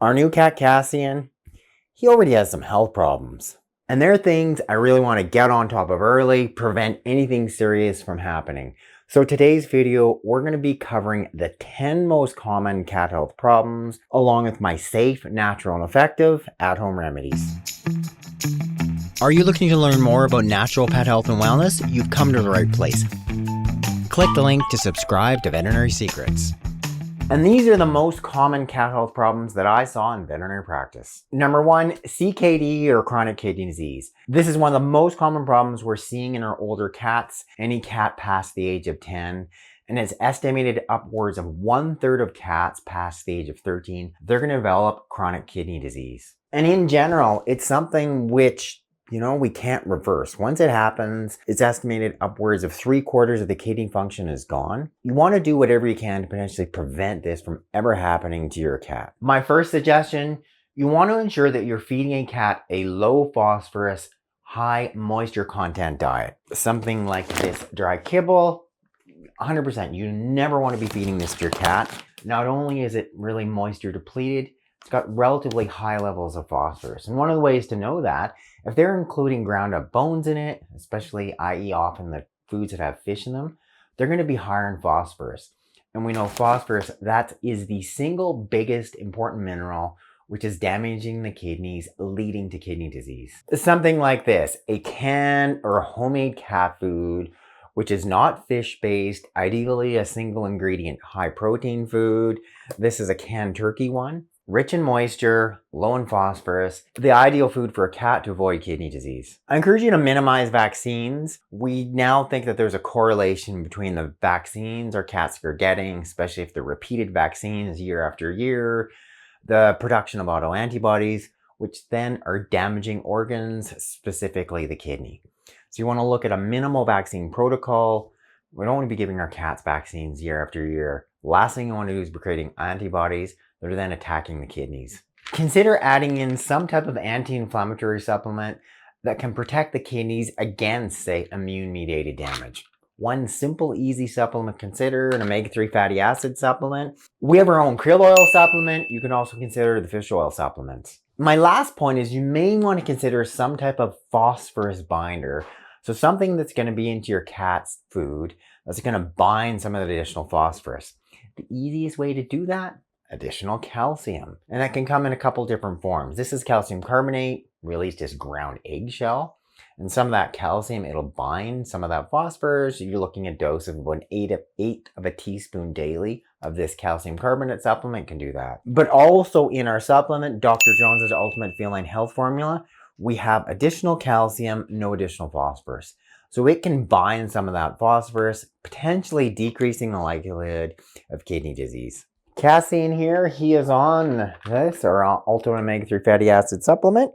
Our new cat Cassian, he already has some health problems. And there are things I really want to get on top of early, prevent anything serious from happening. So today's video, we're going to be covering the 10 most common cat health problems, along with my safe, natural, and effective at-home remedies. Are you looking to learn more about natural pet health and wellness? You've come to the right place. Click the link to subscribe to Veterinary Secrets. And these are the most common cat health problems that I saw in veterinary practice. Number one, CKD or chronic kidney disease. This is one of the most common problems we're seeing in our older cats, any cat past the age of 10. And it's estimated upwards of 1/3 of cats past the age of 13, they're going to develop chronic kidney disease. And in general, it's something which we can't reverse. Once it happens, it's estimated upwards of 3/4 of the kidney function is gone. You want to do whatever you can to potentially prevent this from ever happening to your cat. My first suggestion, you want to ensure that you're feeding a cat a low phosphorus, high moisture content diet. Something like this dry kibble, 100%. You never want to be feeding this to your cat. Not only is it really moisture depleted, it's got relatively high levels of phosphorus. And one of the ways to know that, if they're including ground up bones in it, especially i.e. often the foods that have fish in them, they're going to be higher in phosphorus. And we know phosphorus, that is the single biggest important mineral which is damaging the kidneys, leading to kidney disease. Something like this, a canned or homemade cat food, which is not fish-based, ideally a single ingredient, high protein food. This is a canned turkey one. Rich in moisture, low in phosphorus, the ideal food for a cat to avoid kidney disease. I encourage you to minimize vaccines. We now think that there's a correlation between the vaccines our cats are getting, especially if they're repeated vaccines year after year, the production of autoantibodies, which then are damaging organs, specifically the kidney. So you want to look at a minimal vaccine protocol. We don't want to be giving our cats vaccines year after year. Last thing you want to do is be creating antibodies that are then attacking the kidneys. Consider adding in some type of anti-inflammatory supplement that can protect the kidneys against, say, immune-mediated damage. One simple, easy supplement, consider an omega-3 fatty acid supplement. We have our own krill oil supplement. You can also consider the fish oil supplements. My last point is you may want to consider some type of phosphorus binder. So something that's going to be into your cat's food that's going to bind some of the additional phosphorus. The easiest way to do that? Additional calcium. And that can come in a couple different forms. This is calcium carbonate, released as ground eggshell. And some of that calcium, it'll bind some of that phosphorus. You're looking at a dose of about an eighth of a teaspoon daily of this calcium carbonate supplement can do that. But also in our supplement, Dr. Jones's Ultimate Feline Health Formula, we have additional calcium, no additional phosphorus. So it can bind some of that phosphorus, potentially decreasing the likelihood of kidney disease. Cassian here, he is on this, or Ultimate Omega-3 Fatty Acid Supplement.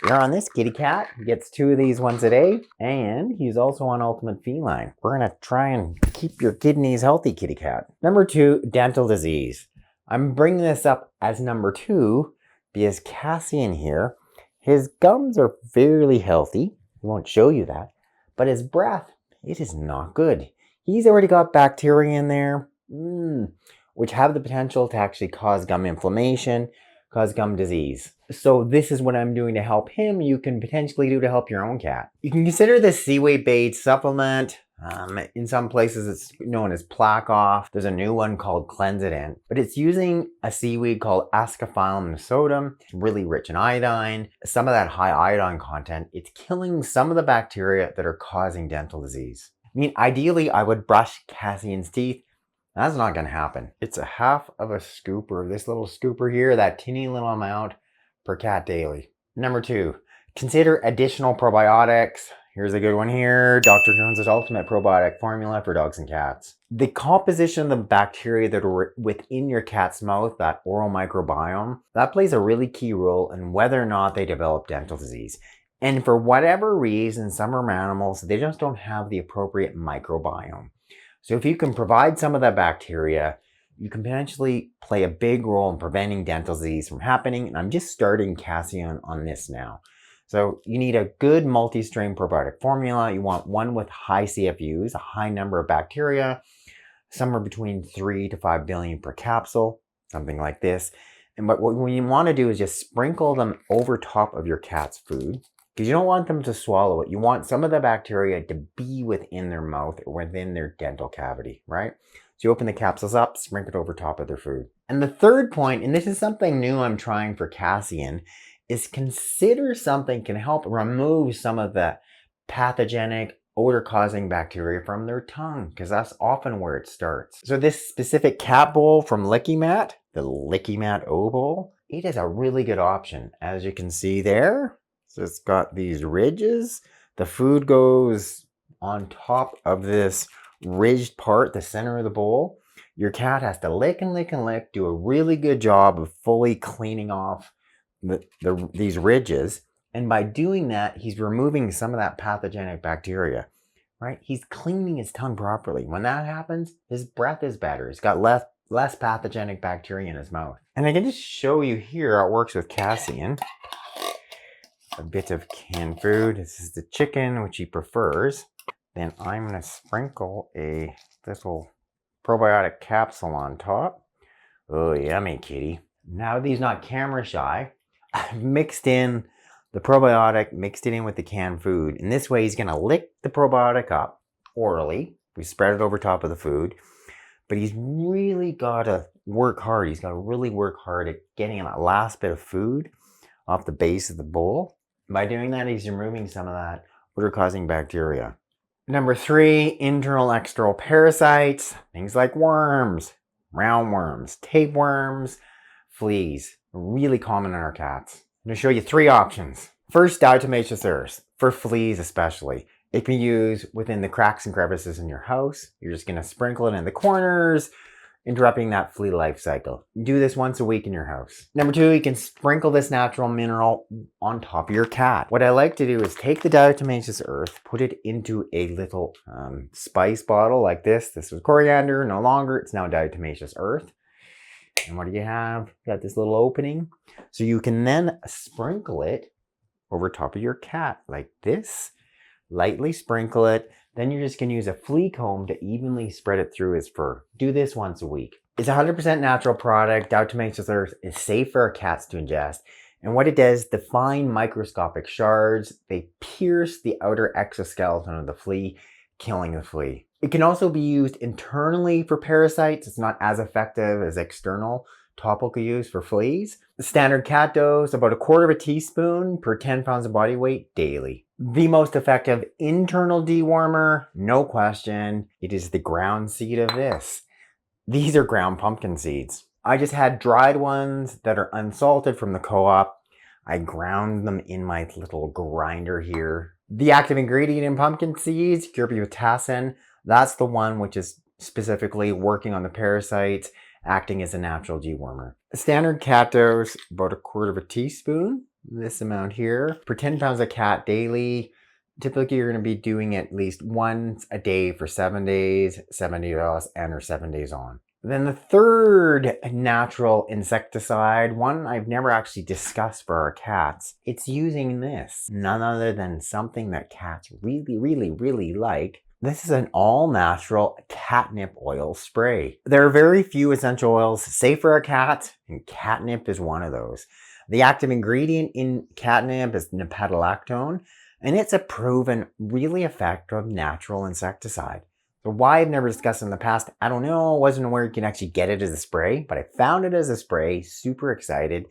You're on this kitty cat. He gets 2 of these once a day. And he's also on Ultimate Feline. We're going to try and keep your kidneys healthy, kitty cat. Number 2, dental disease. I'm bringing this up as number 2 because Cassian here, his gums are fairly healthy. He won't show you that. But his breath, it is not good. He's already got bacteria in there, which have the potential to actually cause gum inflammation, cause gum disease. So this is what I'm doing to help him. You can potentially do to help your own cat. You can consider this seaweed-based supplement. In some places it's known as Plaque Off. There's a new one called Cleansident, but it's using a seaweed called Ascophyllum nosodum. It's really rich in iodine. Some of that high iodine content, it's killing some of the bacteria that are causing dental disease. I mean, ideally I would brush Cassian's teeth. That's not going to happen. It's a half of a scooper. This little scooper here, that teeny little amount per cat daily. Number 2, consider additional probiotics. Here's a good one here. Dr. Jones's Ultimate Probiotic Formula for dogs and cats. The composition of the bacteria that are within your cat's mouth, that oral microbiome, that plays a really key role in whether or not they develop dental disease. And for whatever reason, some animals, they just don't have the appropriate microbiome. So if you can provide some of that bacteria, you can potentially play a big role in preventing dental disease from happening. And I'm just starting Cassian on this now. So you need a good multi-strain probiotic formula. You want one with high CFUs, a high number of bacteria, somewhere between 3 to 5 billion per capsule, something like this. But what you want to do is just sprinkle them over top of your cat's food, because you don't want them to swallow it. You want some of the bacteria to be within their mouth or within their dental cavity, right? So you open the capsules up, sprinkle it over top of their food. And the third point, and this is something new I'm trying for Cassian, is consider something can help remove some of the pathogenic odor-causing bacteria from their tongue, because that's often where it starts. So this specific cat bowl from Licky Mat, the Licky Mat O bowl, it is a really good option. As you can see there, so it's got these ridges. The food goes on top of this ridged part, the center of the bowl. Your cat has to lick and lick and lick, do a really good job of fully cleaning off these ridges. And by doing that, he's removing some of that pathogenic bacteria, right? He's cleaning his tongue properly. When that happens, his breath is better. He's got less pathogenic bacteria in his mouth. And I can just show you here how it works with Cassian. A bit of canned food. This is the chicken, which he prefers. Then I'm going to sprinkle a little probiotic capsule on top. Oh, yummy, kitty. Now that he's not camera shy, I've mixed in the probiotic, mixed it in with the canned food. And this way he's going to lick the probiotic up orally. We spread it over top of the food. But he's really got to work hard. He's got to really work hard at getting that last bit of food off the base of the bowl. By doing that, he's removing some of that odor-causing bacteria. Number 3, internal external parasites. Things like worms, roundworms, tapeworms, fleas. Really common in our cats. I'm going to show you 3 options. First, diatomaceous earth, for fleas especially. It can be used within the cracks and crevices in your house. You're just going to sprinkle it in the corners, interrupting that flea life cycle. Do this once a week in your house. Number 2, you can sprinkle this natural mineral on top of your cat. What I like to do is take the diatomaceous earth, put it into a little spice bottle like this. This was coriander, no longer. It's now diatomaceous earth. And what do you have? You got this little opening. So you can then sprinkle it over top of your cat like this. Lightly sprinkle it. Then you're just going to use a flea comb to evenly spread it through his fur. Do this once a week. It's a 100% natural product. Diatomaceous earth is safe for our cats to ingest. And what it does, the fine microscopic shards, they pierce the outer exoskeleton of the flea, killing the flea. It can also be used internally for parasites. It's not as effective as external topical use for fleas. The standard cat dose, about 1/4 teaspoon per 10 pounds of body weight daily. The most effective internal dewormer, no question, it is the ground seed of this. These are ground pumpkin seeds. I just had dried ones that are unsalted from the co-op. I ground them in my little grinder here. The active ingredient in pumpkin seeds, curbitacin, that's the one which is specifically working on the parasites, acting as a natural dewormer. A standard cat dose, about 1/4 teaspoon, this amount here, per 10 pounds of cat daily. Typically, you're going to be doing at least once a day for 7 days, 70 days, and or 7 days on. Then the third natural insecticide, one I've never actually discussed for our cats, it's using this. None other than something that cats really like. This is an all-natural catnip oil spray. There are very few essential oils safe for a cat, and catnip is one of those. The active ingredient in catnip is nipetolactone, and it's a proven, really effective natural insecticide. So why I've never discussed it in the past, I don't know. I wasn't aware you can actually get it as a spray, but I found it as a spray, super excited.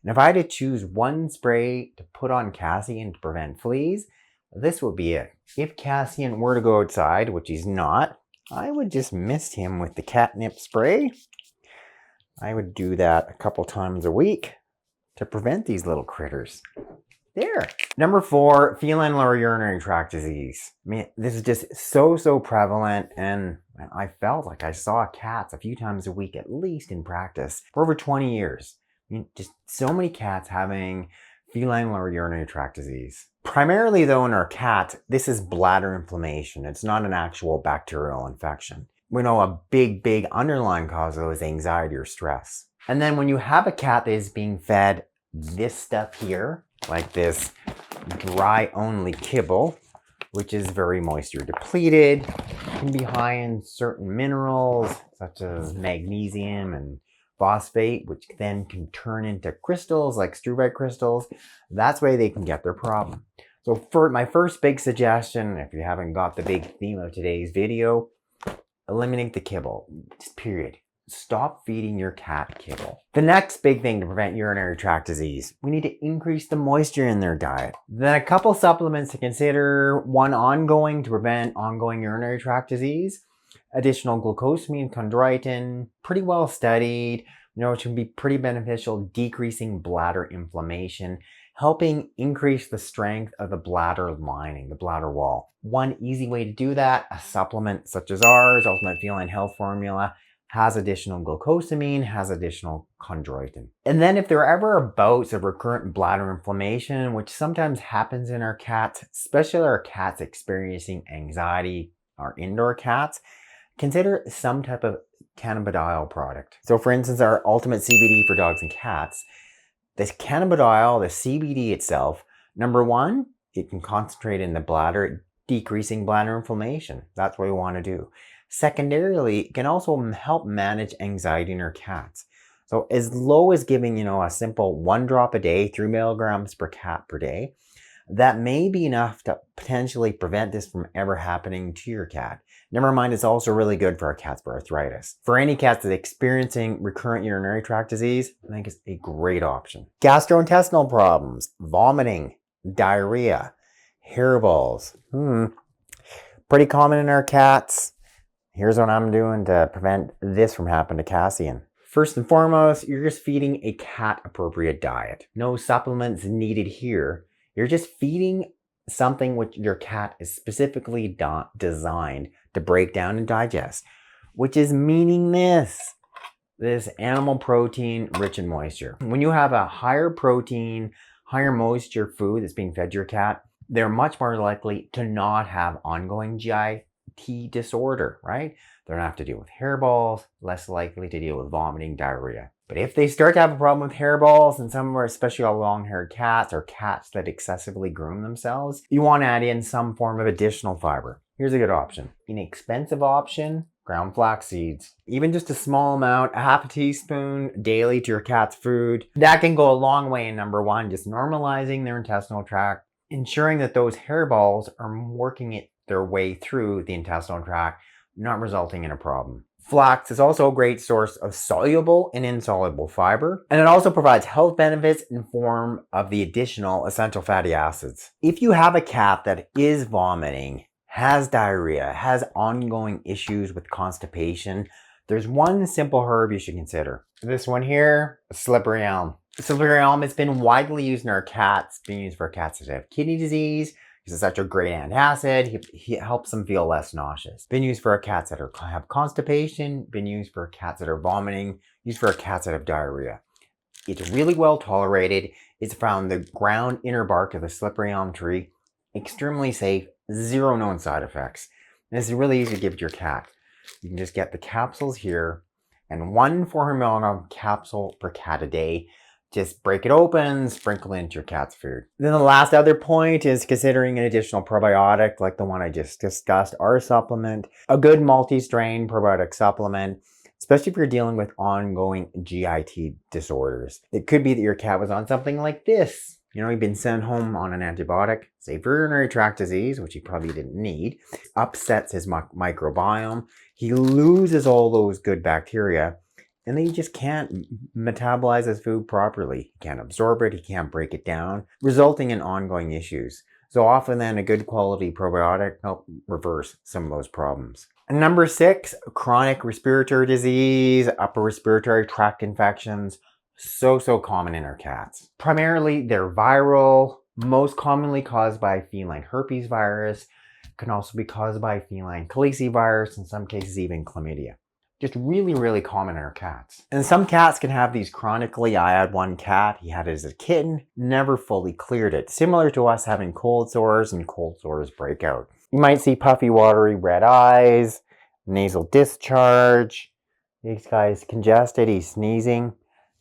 And if I had to choose one spray to put on Cassian to prevent fleas, this would be it. If Cassian were to go outside, which he's not, I would just mist him with the catnip spray. I would do that a couple times a week to prevent these little critters. There. Number 4, feline lower urinary tract disease. I mean, this is just so prevalent, and I felt like I saw cats a few times a week at least in practice for over 20 years. I mean, just so many cats having feline lower urinary tract disease. Primarily though in our cats, this is bladder inflammation. It's not an actual bacterial infection. We know a big underlying cause though is anxiety or stress. And then when you have a cat that is being fed this stuff here, like this dry only kibble, which is very moisture depleted, can be high in certain minerals such as magnesium and phosphate, which then can turn into crystals like struvite crystals. That's why they can get their problem. So for my first big suggestion, if you haven't got the big theme of today's video, eliminate the kibble, just period. Stop feeding your cat kibble. The next big thing to prevent urinary tract disease, we need to increase the moisture in their diet. Then a couple supplements to consider. One, ongoing to prevent ongoing urinary tract disease. Additional glucosamine, chondroitin, pretty well studied. It can be pretty beneficial, decreasing bladder inflammation, helping increase the strength of the bladder lining, the bladder wall. One easy way to do that, a supplement such as ours, Ultimate Feline Health Formula, has additional glucosamine, has additional chondroitin. And then if there are ever bouts of recurrent bladder inflammation, which sometimes happens in our cats, especially our cats experiencing anxiety, our indoor cats, consider some type of cannabidiol product. So for instance, our Ultimate CBD for dogs and cats, this cannabidiol, the CBD itself, number one, it can concentrate in the bladder, decreasing bladder inflammation. That's what we want to do. Secondarily, it can also help manage anxiety in our cats. So as low as giving, a simple 1 drop a day, 3 milligrams per cat per day, that may be enough to potentially prevent this from ever happening to your cat. Never mind, it's also really good for our cats for arthritis. For any cats that are experiencing recurrent urinary tract disease, I think it's a great option. Gastrointestinal problems, vomiting, diarrhea, hairballs. Pretty common in our cats. Here's what I'm doing to prevent this from happening to Cassian. First and foremost, you're just feeding a cat-appropriate diet. No supplements needed here. You're just feeding something which your cat is specifically designed to break down and digest, which is meaning this animal protein rich in moisture. When you have a higher protein, higher moisture food that's being fed to your cat, they're much more likely to not have ongoing GIT disorder, right? They don't have to deal with hairballs, less likely to deal with vomiting, diarrhea. But if they start to have a problem with hairballs, and some are especially all long-haired cats or cats that excessively groom themselves, you want to add in some form of additional fiber. Here's a good option. Inexpensive option, ground flax seeds. Even just a small amount, a half a teaspoon daily to your cat's food. That can go a long way in number one, just normalizing their intestinal tract, ensuring that those hairballs are working their way through the intestinal tract, not resulting in a problem. Flax is also a great source of soluble and insoluble fiber, and it also provides health benefits in form of the additional essential fatty acids. If you have a cat that is vomiting, has diarrhea, has ongoing issues with constipation, there's one simple herb you should consider. This one here, slippery elm. Slippery elm has been widely used in our cats, being used for cats that have kidney disease. It's such a great antacid. He helps them feel less nauseous. Been used for cats that have constipation. Been used for cats that are vomiting. Used for cats that have diarrhea. It's really well tolerated. It's found in the ground inner bark of the slippery elm tree. Extremely safe. 0 known side effects. And this is really easy to give to your cat. You can just get the capsules here and 1 400 milligram capsule per cat a day. Just break it open, sprinkle it into your cat's food. Then the last other point is considering an additional probiotic like the one I just discussed, our supplement. A good multi-strain probiotic supplement, especially if you're dealing with ongoing GIT disorders. It could be that your cat was on something like this. You've been sent home on an antibiotic, say for urinary tract disease, which he probably didn't need, upsets his microbiome. He loses all those good bacteria. And then he just can't metabolize his food properly. He can't absorb it, he can't break it down, resulting in ongoing issues. So often then a good quality probiotic helps reverse some of those problems. And number 6, chronic respiratory disease, upper respiratory tract infections. So common in our cats. Primarily they're viral, most commonly caused by feline herpes virus, can also be caused by feline calicivirus, in some cases even chlamydia. Just really common in our cats. And some cats can have these chronically. I had one cat, he had it as a kitten, never fully cleared it. Similar to us having cold sores, and cold sores break out. You might see puffy, watery red eyes, nasal discharge. This guy's congested, he's sneezing.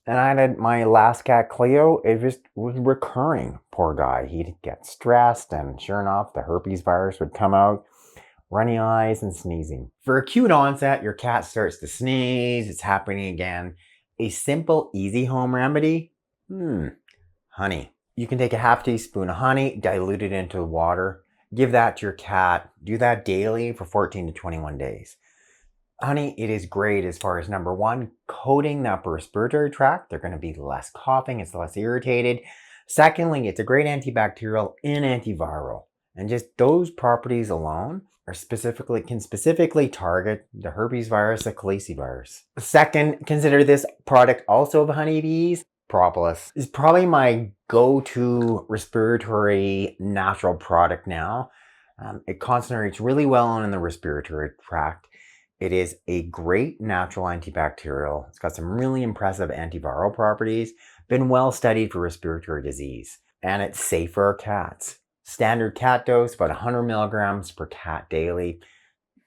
And I had my last cat, Cleo, it just was recurring. Poor guy, he'd get stressed, and sure enough, the herpes virus would come out. Runny eyes and sneezing. For acute onset, your cat starts to sneeze, it's happening again. A simple, easy home remedy? Honey. You can take a half teaspoon of honey, dilute it into water, give that to your cat. Do that daily for 14 to 21 days. Honey, it is great as far as number one, coating the upper respiratory tract. They're going to be less coughing, it's less irritated. Secondly, it's a great antibacterial and antiviral. And just those properties alone can specifically target the herpes virus, the calicivirus. Second, consider this product also of honeybees. Propolis is probably my go-to respiratory natural product now. It concentrates really well in the respiratory tract. It is a great natural antibacterial. It's got some really impressive antiviral properties, been well studied for respiratory disease, and it's safe for our cats. Standard cat dose, about 100 milligrams per cat daily.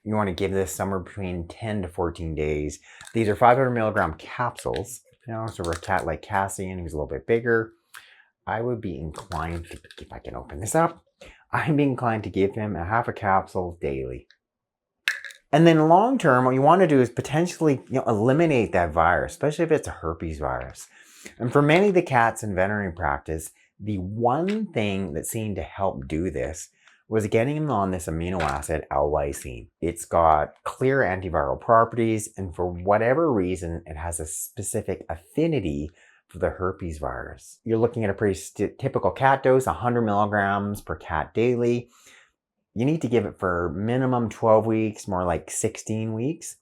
You want to give this somewhere between 10 to 14 days. These are 500 milligram capsules. So for a cat like Cassian, who's a little bit bigger, I would be inclined, if I can open this up, I'd be inclined to give him a half a capsule daily. And then long term, what you want to do is potentially eliminate that virus, especially if it's a herpes virus. And for many of the cats in veterinary practice, the one thing that seemed to help do this was getting them on this amino acid, L-Lysine. It's got clear antiviral properties, and for whatever reason, it has a specific affinity for the herpes virus. You're looking at a pretty typical cat dose, 100 milligrams per cat daily. You need to give it for minimum 12 weeks, more like 16 weeks.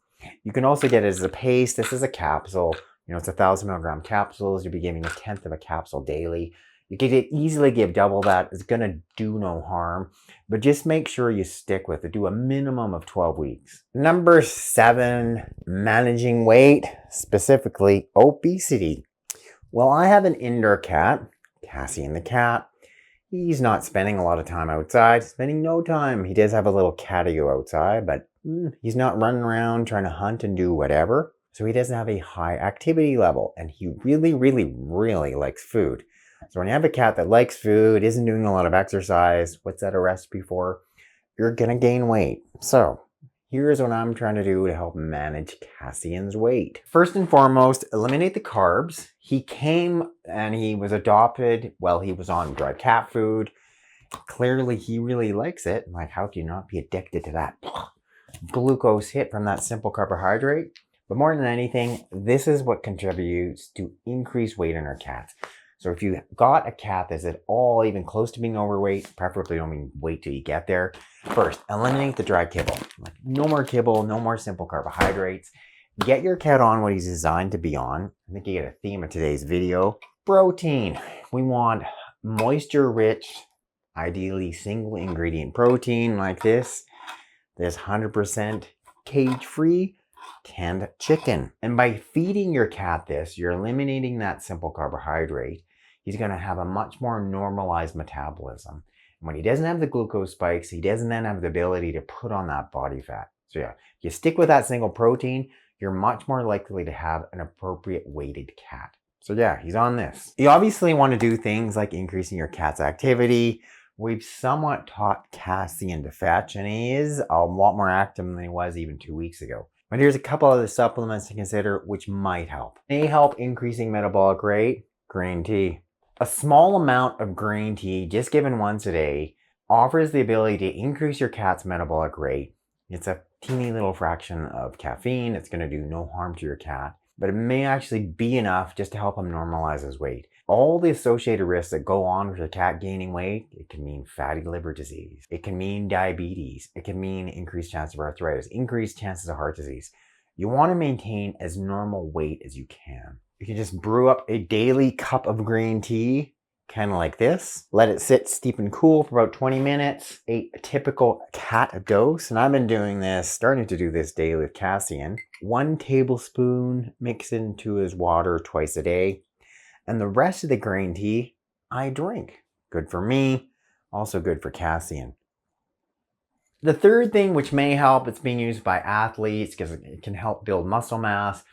You can also get it as a paste. This is a capsule. It's 1,000 milligram capsules. You'll be giving a tenth of a capsule daily. You can easily give double that. It's going to do no harm, but just make sure you stick with it. Do a minimum of 12 weeks. Number 7, managing weight, specifically obesity. Well, I have an indoor cat, Cassian the cat. He's not spending a lot of time outside, spending no time. He does have a little catio outside, but he's not running around trying to hunt and do whatever. So he doesn't have a high activity level, and he really, really, really likes food. So when you have a cat that likes food, isn't doing a lot of exercise, what's that a recipe for? You're going to gain weight. So here's what I'm trying to do to help manage Cassian's weight. First and foremost, eliminate the carbs. He came and he was adopted while he was on dry cat food. Clearly, he really likes it. Like, how can you not be addicted to that glucose hit from that simple carbohydrate? But more than anything, this is what contributes to increased weight in our cats. So if you got a cat that's at all even close to being overweight, preferably don't wait till you get there. First, eliminate the dry kibble. Like, no more kibble, no more simple carbohydrates. Get your cat on what he's designed to be on. I think you get a theme of today's video. Protein. We want moisture-rich, ideally single ingredient protein like this. This 100% cage-free canned chicken. And by feeding your cat this, you're eliminating that simple carbohydrate. He's going to have a much more normalized metabolism. And when he doesn't have the glucose spikes, he doesn't then have the ability to put on that body fat. So yeah, if you stick with that single protein, you're much more likely to have an appropriate weighted cat. So yeah, he's on this. You obviously want to do things like increasing your cat's activity. We've somewhat taught Cassian to fetch, and he is a lot more active than he was even 2 weeks ago. But here's a couple other supplements to consider which might help. May help increasing metabolic rate, green tea. A small amount of green tea, just given once a day, offers the ability to increase your cat's metabolic rate. It's a teeny little fraction of caffeine. It's going to do no harm to your cat, but it may actually be enough just to help him normalize his weight. All the associated risks that go on with your cat gaining weight, it can mean fatty liver disease. It can mean diabetes. It can mean increased chance of arthritis, increased chances of heart disease. You want to maintain as normal weight as you can. You can just brew up a daily cup of green tea, kind of like this. Let it sit, steep and cool for about 20 minutes. A typical cat dose, and I've been doing this, starting to do this daily with Cassian. 1 tablespoon mix into his water twice a day. And the rest of the green tea, I drink. Good for me, also good for Cassian. The third thing which may help, it's being used by athletes because it can help build muscle mass,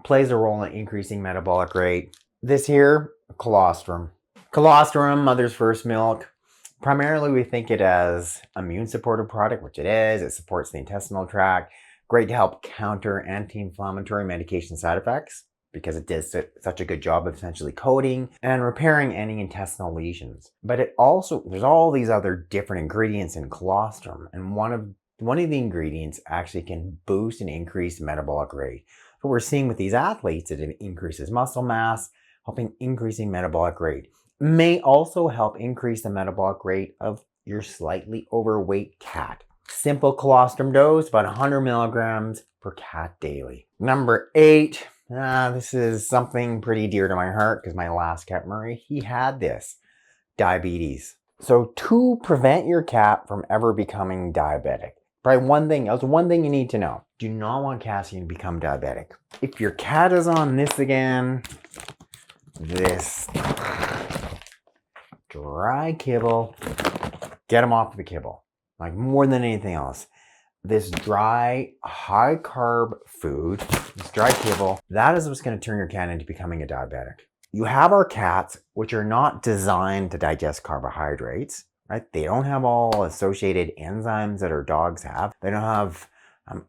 plays a role in increasing metabolic rate. This here, colostrum. Colostrum, mother's first milk. Primarily we think it as immune supportive product, which it is. It supports the intestinal tract. Great to help counter anti-inflammatory medication side effects. because it does such a good job of essentially coating and repairing any intestinal lesions. But it also, there's all these other different ingredients in colostrum, and one of the ingredients actually can boost and increase metabolic rate. What we're seeing with these athletes, it increases muscle mass, helping increasing metabolic rate. May also help increase the metabolic rate of your slightly overweight cat. Simple colostrum dose, about 100 milligrams per cat daily. Number 8, this is something pretty dear to my heart because my last cat, Murray, he had this, diabetes. So to prevent your cat from ever becoming diabetic, probably that's one thing you need to know. Do not want Cassian to become diabetic. If your cat is on this again, this dry kibble, get him off the kibble. Like more than anything else. This dry, high carb food, this dry kibble, that is what's going to turn your cat into becoming a diabetic. You have our cats, which are not designed to digest carbohydrates, right? They don't have all associated enzymes that our dogs have. They don't have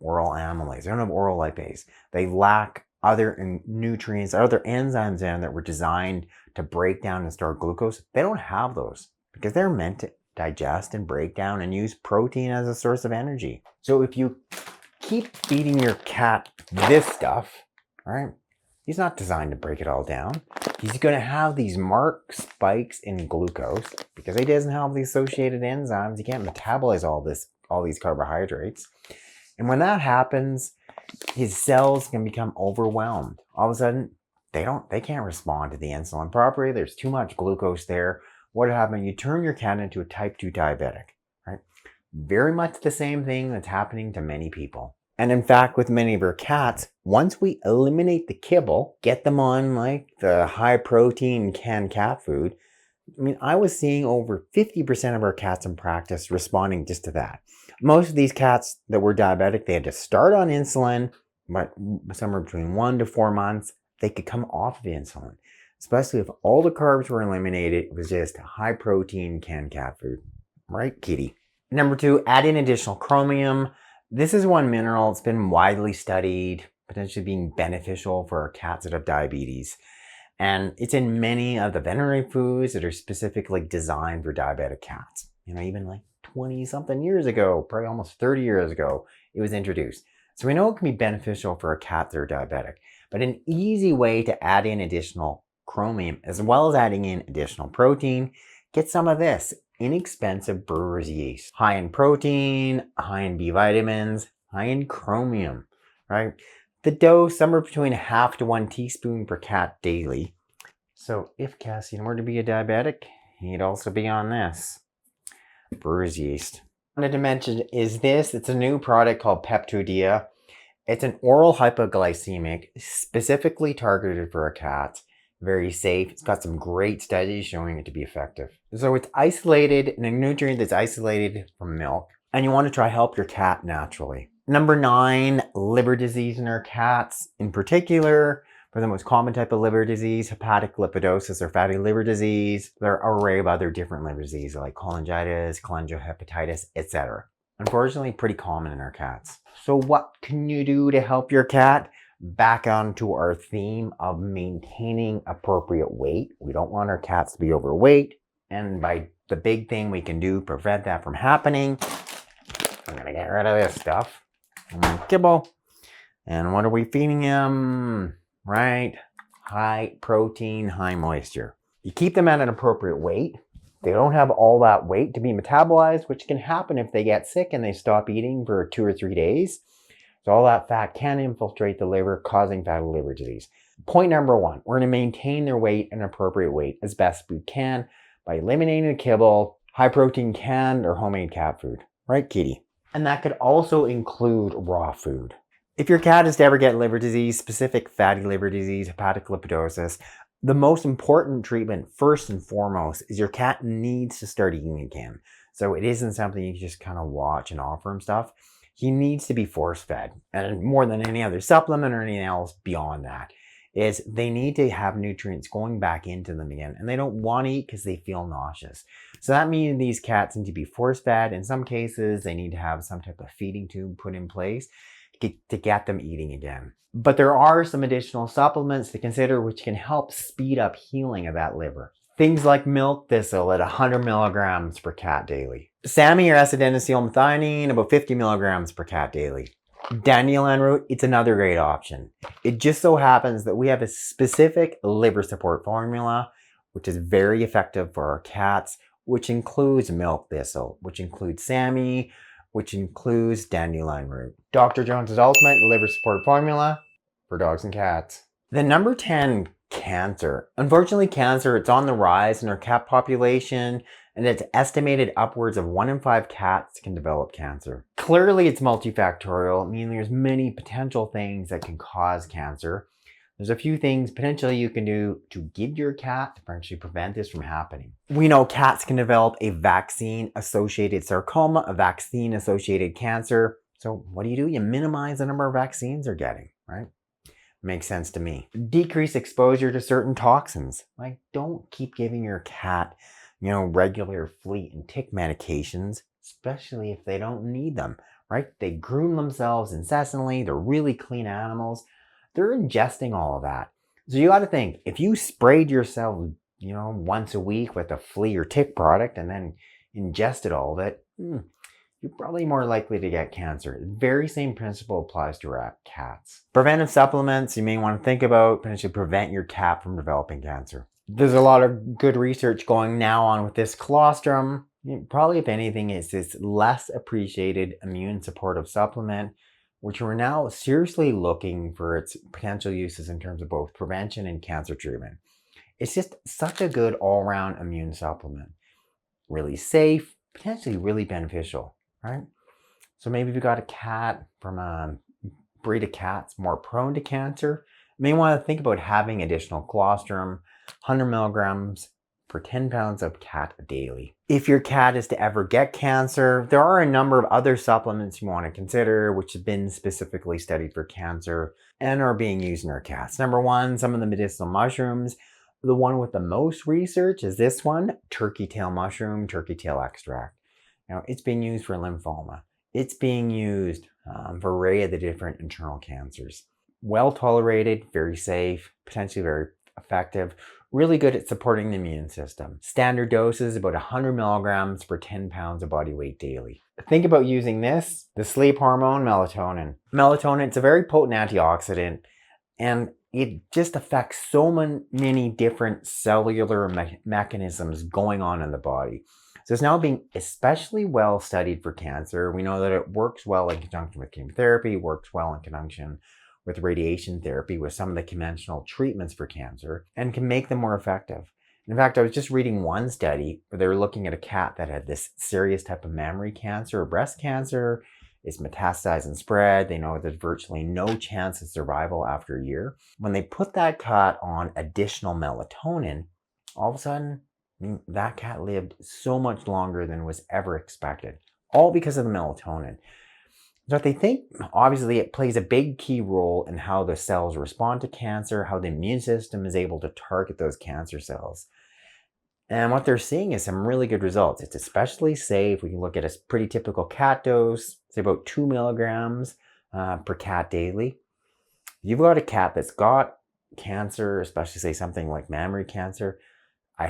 oral amylase. They don't have oral lipase. They lack other nutrients, other enzymes in that were designed to break down and store glucose. They don't have those because they're meant to digest and break down and use protein as a source of energy. So if you keep feeding your cat this stuff, right, he's not designed to break it all down. He's going to have these marked spikes in glucose because he doesn't have the associated enzymes. He can't metabolize all these carbohydrates. And when that happens, his cells can become overwhelmed. All of a sudden, they can't respond to the insulin properly. There's too much glucose there. What happens? You turn your cat into a type 2 diabetic, right? Very much the same thing that's happening to many people. And in fact, with many of our cats, once we eliminate the kibble, get them on like the high protein canned cat food, I was seeing over 50% of our cats in practice responding just to that. Most of these cats that were diabetic, they had to start on insulin, but somewhere between 1 to 4 months, they could come off of insulin. Especially if all the carbs were eliminated, it was just high protein canned cat food. Right, kitty? Number 2, add in additional chromium. This is one mineral that's been widely studied, potentially being beneficial for our cats that have diabetes. And it's in many of the veterinary foods that are specifically designed for diabetic cats. Even like 20-something years ago, probably almost 30 years ago, it was introduced. So we know it can be beneficial for our cats that are diabetic. But an easy way to add in additional chromium, as well as adding in additional protein, get some of this inexpensive brewer's yeast. High in protein, high in B vitamins, high in chromium, right? The dose, somewhere between 1/2 to 1 teaspoon per cat daily. So if Cassian were to be a diabetic, he'd also be on this brewer's yeast. What I wanted to mention is this. It's a new product called Peptodia. It's an oral hypoglycemic specifically targeted for a cat. Very safe. It's got some great studies showing it to be effective. So it's isolated, a nutrient that's isolated from milk, and you want to try help your cat naturally. Number 9, liver disease in our cats. In particular, for the most common type of liver disease, hepatic lipidosis or fatty liver disease. There are an array of other different liver diseases like cholangitis, cholangiohepatitis, etc. Unfortunately, pretty common in our cats. So what can you do to help your cat? Back onto our theme of maintaining appropriate weight. We don't want our cats to be overweight. And by the big thing we can do, prevent that from happening, I'm going to get rid of this stuff. Kibble. And what are we feeding them? Right? High protein, high moisture. You keep them at an appropriate weight. They don't have all that weight to be metabolized, which can happen if they get sick and they stop eating for 2 or 3 days. So all that fat can infiltrate the liver, causing fatty liver disease. Point number 1, we're going to maintain their weight and appropriate weight as best we can by eliminating the kibble, high protein canned or homemade cat food. Right, kitty? And that could also include raw food. If your cat is to ever get liver disease, specific fatty liver disease, hepatic lipidosis, the most important treatment, first and foremost, is your cat needs to start eating again. So it isn't something you can just kind of watch and offer him stuff. He needs to be force-fed, and more than any other supplement or anything else beyond that, is they need to have nutrients going back into them again, and they don't want to eat because they feel nauseous. So that means these cats need to be force-fed. In some cases, they need to have some type of feeding tube put in place to get them eating again. But there are some additional supplements to consider which can help speed up healing of that liver. Things like milk thistle at 100 milligrams per cat daily. SAMe or S-adenosylmethionine about 50 milligrams per cat daily. Dandelion root, it's another great option. It just so happens that we have a specific liver support formula which is very effective for our cats, which includes milk thistle, which includes SAMe, which includes dandelion root. Dr. Jones's ultimate liver support formula for dogs and cats. The number 10, cancer. Unfortunately, cancer, it's on the rise in our cat population, and it's estimated upwards of 1 in 5 cats can develop cancer. Clearly, it's multifactorial, meaning there's many potential things that can cause cancer. There's a few things potentially you can do to give your cat to potentially prevent this from happening. We know cats can develop a vaccine-associated sarcoma, a vaccine-associated cancer. So what do? You minimize the number of vaccines they're getting, right? Makes sense to me. Decrease exposure to certain toxins. Like, don't keep giving your cat, regular flea and tick medications, especially if they don't need them, right? They groom themselves incessantly. They're really clean animals. They're ingesting all of that. So you got to think, if you sprayed yourself, once a week with a flea or tick product and then ingested all of it, you're probably more likely to get cancer. The very same principle applies to cats. Preventive supplements you may want to think about potentially prevent your cat from developing cancer. There's a lot of good research going now on with this colostrum. Probably, if anything, it's this less appreciated immune supportive supplement, which we're now seriously looking for its potential uses in terms of both prevention and cancer treatment. It's just such a good all-around immune supplement. Really safe, potentially really beneficial, right? So maybe if you got a cat from a breed of cats more prone to cancer, you may want to think about having additional colostrum, 100 milligrams per 10 pounds of cat daily. If your cat is to ever get cancer, there are a number of other supplements you want to consider which have been specifically studied for cancer and are being used in our cats. Number 1, some of the medicinal mushrooms. The one with the most research is this one, turkey tail mushroom, turkey tail extract. Now, it's being used for lymphoma. It's being used for an array of the different internal cancers. Well tolerated, very safe, potentially very effective, really good at supporting the immune system. Standard dose is about 100 milligrams per 10 pounds of body weight daily. Think about using this, the sleep hormone, melatonin. Melatonin, it's a very potent antioxidant, and it just affects so many different cellular mechanisms going on in the body. So it's now being especially well studied for cancer. We know that it works well in conjunction with chemotherapy, works well in conjunction with radiation therapy, with some of the conventional treatments for cancer, and can make them more effective. In fact, I was just reading one study where they were looking at a cat that had this serious type of mammary cancer or breast cancer. It's metastasized and spread. They know there's virtually no chance of survival after a year. When they put that cat on additional melatonin, all of a sudden, that cat lived so much longer than was ever expected, all because of the melatonin. So they think, obviously, it plays a big key role in how the cells respond to cancer, how the immune system is able to target those cancer cells. And what they're seeing is some really good results. It's especially safe. We can look at a pretty typical cat dose, say about 2 milligrams per cat daily. You've got a cat that's got cancer, especially say something like mammary cancer, I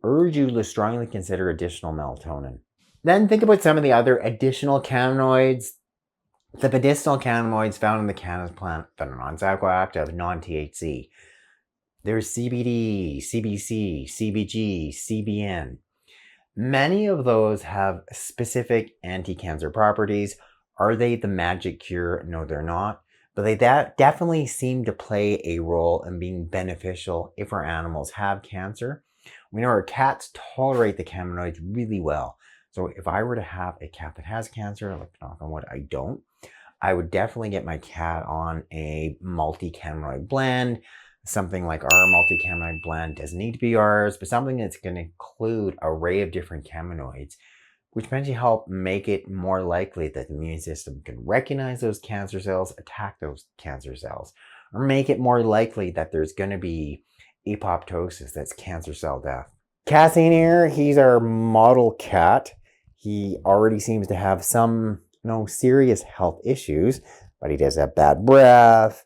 urge you to strongly consider additional melatonin. Then think about some of the other additional cannabinoids. The medicinal cannabinoids found in the cannabis plant that are non-psychoactive, non-THC. There's CBD, CBC, CBG, CBN. Many of those have specific anti-cancer properties. Are they the magic cure? No, they're not. But they definitely seem to play a role in being beneficial if our animals have cancer. We know our cats tolerate the cannabinoids really well. So if I were to have a cat that has cancer, like knock on wood, I don't, I would definitely get my cat on a multi-cannabinoid blend. Something like our multi-cannabinoid blend doesn't need to be ours, but something that's going to include an array of different cannabinoids, which potentially help make it more likely that the immune system can recognize those cancer cells, attack those cancer cells, or make it more likely that there's going to be apoptosis, that's cancer cell death. Cassian here, he's our model cat. He already seems to have some serious health issues. but he does have bad breath.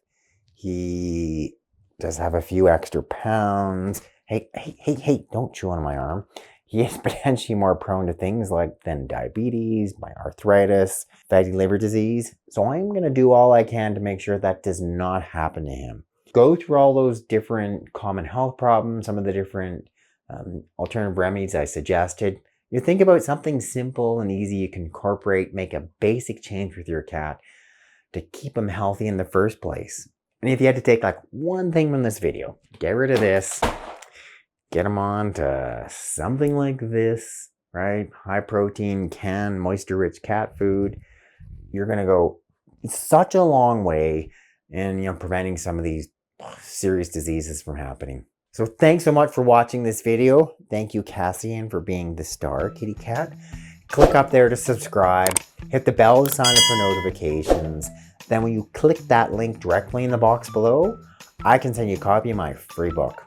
He does have a few extra pounds. Hey, don't chew on my arm. He is potentially more prone to things than diabetes, my arthritis, fatty liver disease. So I'm going to do all I can to make sure that does not happen to him. Go through all those different common health problems, some of the different alternative remedies I suggested. You think about something simple and easy you can incorporate, make a basic change with your cat to keep him healthy in the first place. And if you had to take one thing from this video, get rid of this, get him on to something like this, right? High protein, canned, moisture-rich cat food. You're going to go such a long way in preventing some of these serious diseases from happening. So thanks so much for watching this video. Thank you, Cassian, for being the star kitty cat. Click up there to subscribe. Hit the bell to sign up for notifications. Then when you click that link directly in the box below, I can send you a copy of my free book.